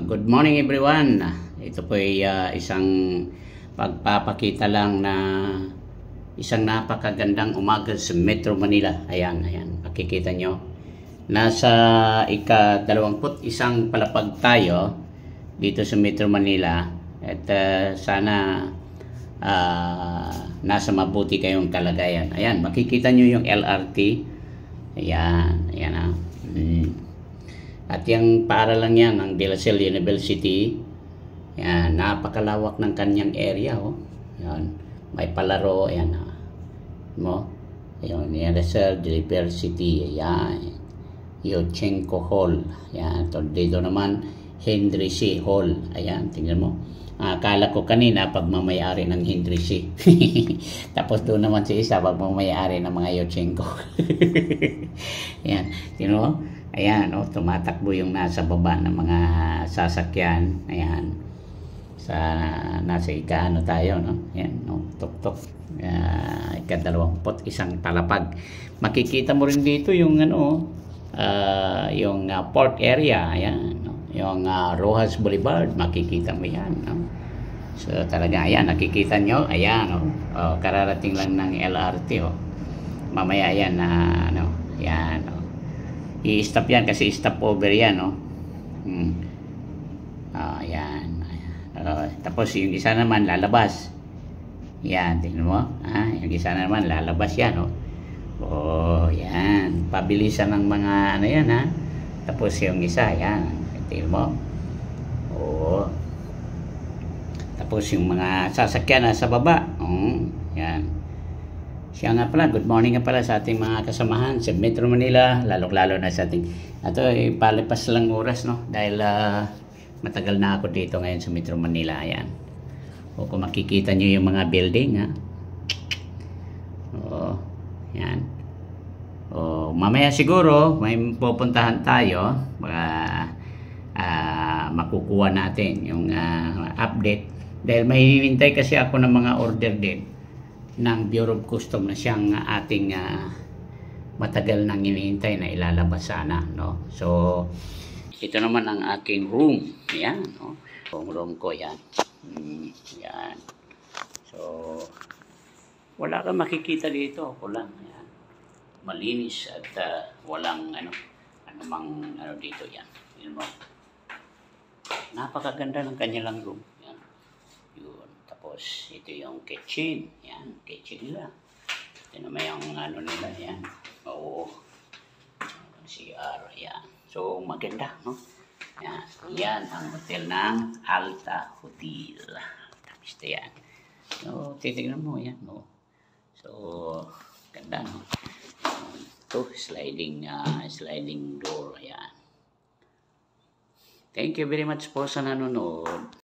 Good morning everyone. Ito po ay isang pagpapakita lang na isang napakagandang umaga sa Metro Manila. Ayan, makikita nyo. Nasa ika-21 palapag tayo dito sa Metro Manila. At sana nasa mabuti kayong kalagayan. Ayan, makikita nyo yung LRT. Ayan. At yung paaralan yan ng De La Salle University, yan, napakalawak ng kanyang area. Oh. Yan, may palaro, yan. Yan, De La Salle University, yan. Yochenko Hall, yan. Dito naman, Henry C. Hall, ayan, tingnan mo. Akala ko kanina pagmamayari ng Henry C. Tapos doon naman si isa pagmamayari ng mga Yochenko. Yan, tingnan mo. Ayan, tumatakbo yung nasa baba ng mga sasakyan. Ayan. Nasa ika-ano tayo, no? Ayan, tok-tok. Ika-21 palapag. Makikita mo rin dito yung yung port area. Ayan, no? Yung Rojas Boulevard, makikita mo yan, no? So talaga, ayan, nakikita nyo. Ayan, kararating lang ng LRT, mamaya yan yan, i-stop yan kasi stop over yan, ayan. Tapos yung isa naman lalabas. Yan, tingnan mo. Yung isa naman lalabas yan, yan. Pabilisan ng mga yan, Tapos yung isa, yan. Tingnan mo. Tapos yung mga sasakyan na sa baba. Yan. Siya nga pala, good morning nga pala sa ating mga kasamahan sa Metro Manila, lalong-lalo na sa ating, ito ay palipas lang oras, no? Dahil matagal na ako dito ngayon sa Metro Manila, ayan. Kung makikita nyo yung mga building, yan. Mamaya siguro, may pupuntahan tayo, makukuha natin yung update. Dahil may hinihintay kasi ako ng mga order din ng Bureau of Customs na siyang ating matagal nang hinihintay na ilalabas sana, no? So ito naman ang aking room, yan, no? Room ko yan. Yan. So wala kang makikita dito, kulang yan. Malinis at walang anumang dito, yan. Yun mo. Napakaganda ng kanilang room. Yan. Yun. Tapos, ito yung kitchen. Yan, kitchen nila. Ito naman yung nila, yan. CR, yan. So, maganda, no? Yan. Yan ang hotel ng Alta Hotel. Tapos ito yan. So, titignan mo, yan, no? So, ganda, no? Ito, sliding door, yan. Thank you very much po sa nanonood.